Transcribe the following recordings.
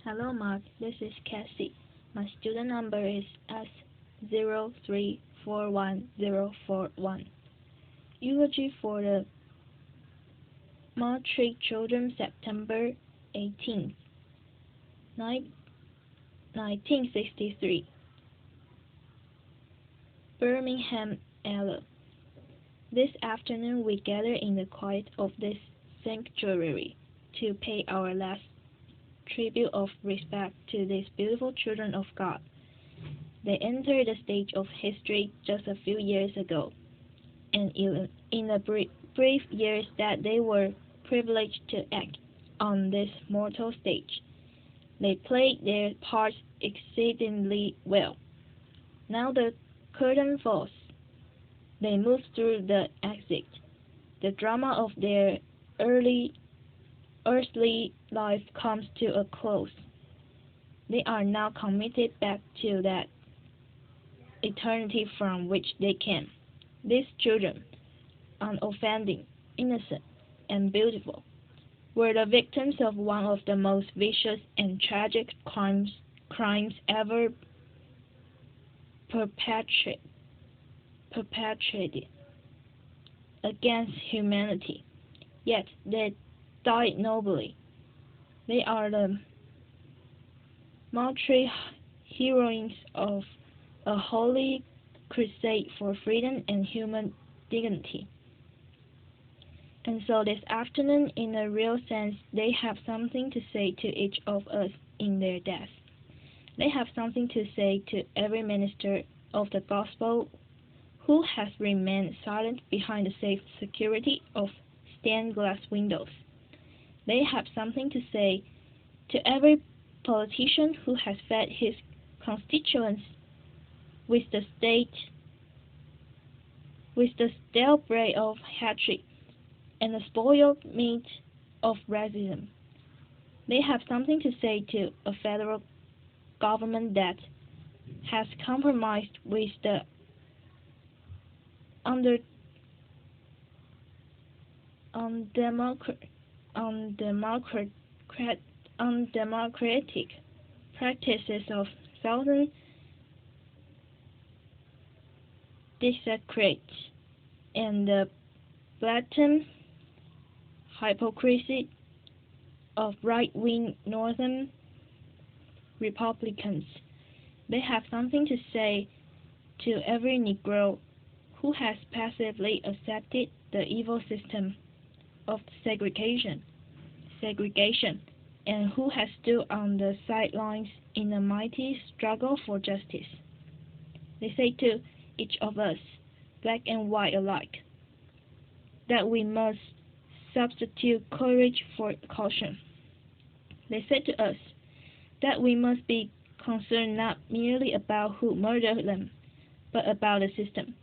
Hello, Mark. This is Cassie. My student number is S0341041. Eulogy for the Martyred children, September 18th, 1963. Birmingham, Alabama. This afternoon we gather in the quiet of this sanctuary to pay our last tribute of respect to these beautiful children of God. They entered the stage of history just a few years ago, and in the brief years that they were privileged to act on this mortal stage, they played their parts exceedingly well. Now the curtain falls. They move through the exit. The drama of their earthly life comes to a close. They are now committed back to that eternity from which they came. These children, unoffending, innocent, and beautiful, were the victims of one of the most vicious and tragic crimes ever perpetrated against humanity. Yet they died nobly. They are the martyred heroines of a holy crusade for freedom and human dignity. And so this afternoon, in a real sense, they have something to say to each of us in their death. They have something to say to every minister of the gospel who has remained silent behind the safe security of stained glass windows. They have something to say to every politician who has fed his constituents with the stale bread of hatred and the spoiled meat of racism. They have something to say to a federal government that has compromised with the undemocratic practices of southern desecrates and the blatant hypocrisy of right-wing northern Republicans. They have something to say to every Negro who has passively accepted the evil system of segregation, and who has stood on the sidelines in a mighty struggle for justice. They say to each of us, black and white alike, that we must substitute courage for caution. They say to us that we must be concerned not merely about who murdered them, but about the system,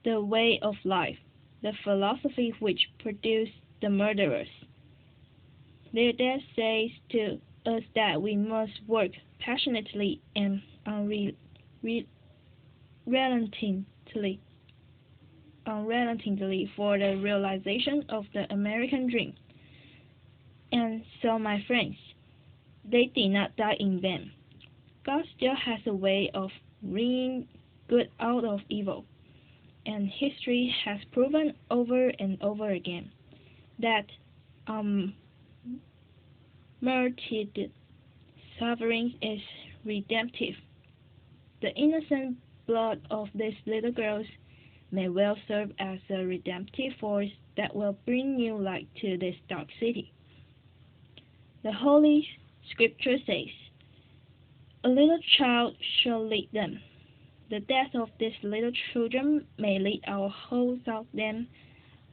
the way of life, the philosophy which produced the murderers. Their death says to us that we must work passionately and unrelentingly for the realization of the American dream. And so, my friends, they did not die in vain. God still has a way of bringing good out of evil, and history has proven over and over again that martyred suffering is redemptive. The innocent blood of these little girls may well serve as a redemptive force that will bring new light to this dark city. The Holy Scripture says, "A little child shall lead them." The death of these little children may lead our whole of them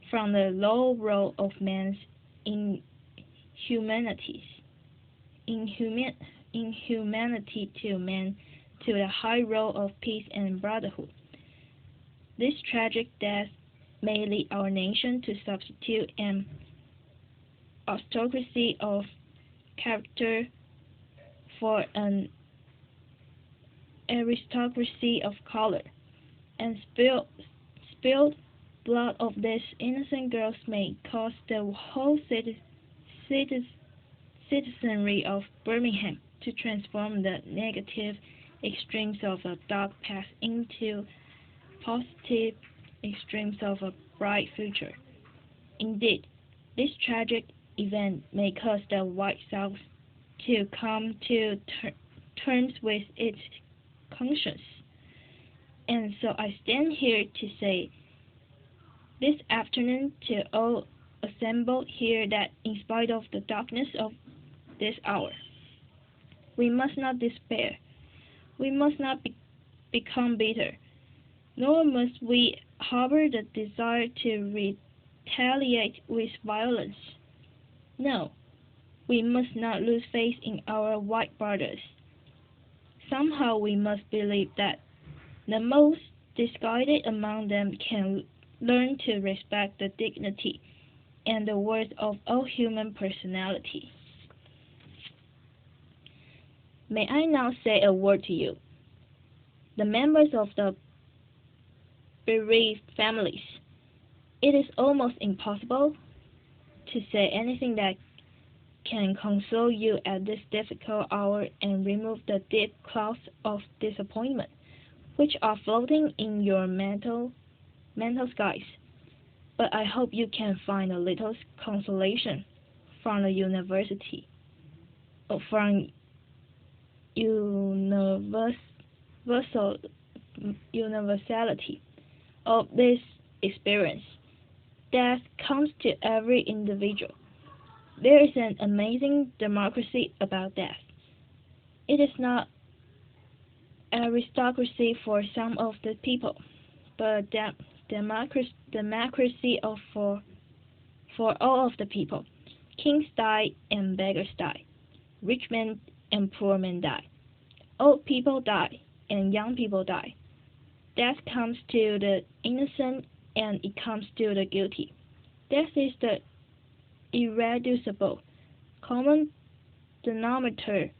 from the low road of man's inhumanity to man to the high road of peace and brotherhood. This tragic death may lead our nation to substitute an aristocracy of character for an aristocracy of color, and spilled blood of these innocent girls may cost the whole citizenry of Birmingham to transform the negative extremes of a dark past into positive extremes of a bright future. Indeed, this tragic event may cause the White South to come to terms with its conscience. And so I stand here to say this afternoon to all assembled here that in spite of the darkness of this hour, we must not despair. We must not become bitter, nor must we harbor the desire to retaliate with violence. No, we must not lose faith in our white brothers. Somehow we must believe that the most disguided among them can learn to respect the dignity and the worth of all human personality. May I now say a word to you, the members of the bereaved families. It is almost impossible to say anything that can console you at this difficult hour and remove the deep clouds of disappointment which are floating in your mental skies. But I hope you can find a little consolation from the universality of this experience. Death comes to every individual. There is an amazing democracy about death. It is not aristocracy for some of the people, but democracy for all of the people. Kings die and beggars die. Rich men and poor men die. Old people die and young people die. Death comes to the innocent and it comes to the guilty. Death is the irreducible common denominator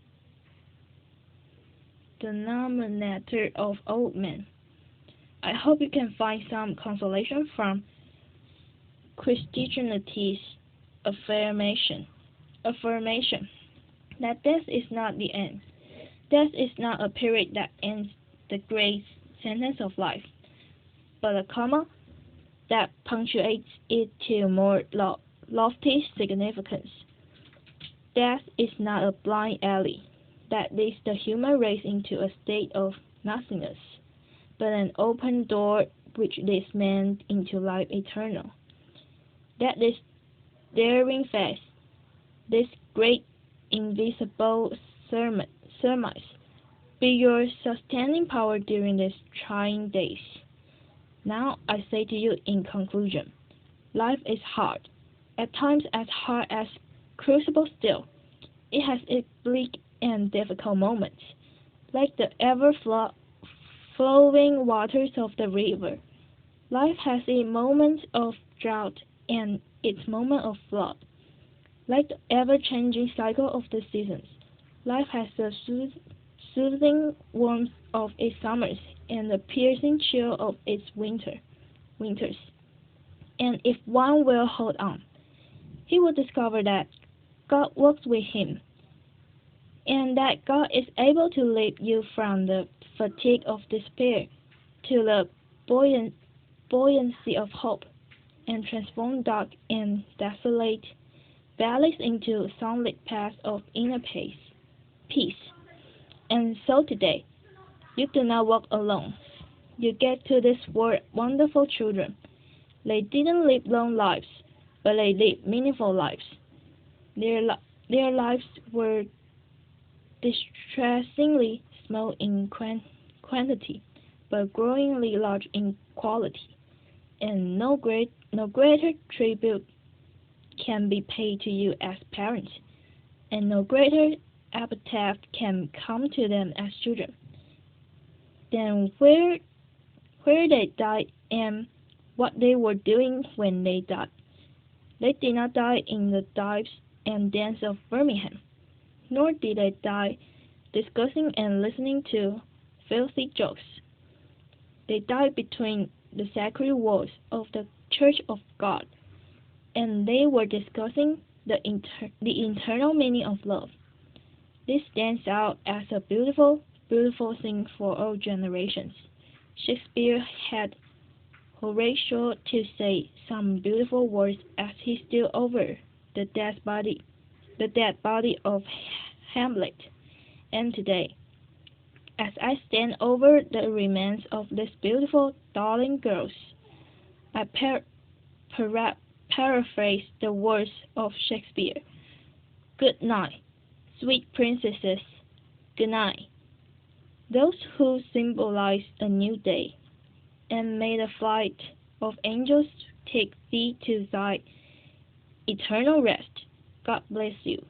of all men. I hope you can find some consolation from Christianity's affirmation that death is not the end. Death is not a period that ends the great sentence of life, but a comma that punctuates it to more lofty significance. Death is not a blind alley that leads the human race into a state of nothingness, but an open door which leads man into life eternal. That this daring faith, this great invisible surmise, be your sustaining power during these trying days. Now I say to you in conclusion, life is hard, at times as hard as crucible steel. It has its bleak and difficult moments, like the ever-flowing waters of the river. Life has its moments of drought and its moment of flood, like the ever-changing cycle of the seasons. Life has the soothing warmth of its summers and the piercing chill of its winters. And if one will hold on, he will discover that God works with him, and that God is able to lift you from the fatigue of despair to the buoyancy of hope, and transform dark and desolate valleys into sunlit paths of inner peace. And so today, you do not walk alone. You get to this world wonderful children. They didn't live long lives, but they lived meaningful lives. Their lives were distressingly small in quantity, but growingly large in quality. And no greater tribute can be paid to you as parents, and no greater epitaph can come to them as children. Then where they died and what they were doing when they died. They did not die in the dives and dens of Birmingham, nor did they die discussing and listening to filthy jokes. They died between the sacred walls of the Church of God, and they were discussing the internal meaning of love. This stands out as a beautiful, beautiful thing for all generations. Shakespeare had Horatio to say some beautiful words as he stood over the dead body of Hamlet. And today, as I stand over the remains of these beautiful, darling girls, I paraphrase the words of Shakespeare. Good night, sweet princesses, good night. Those who symbolize a new day, and may the flight of angels take thee to thy eternal rest. God bless you.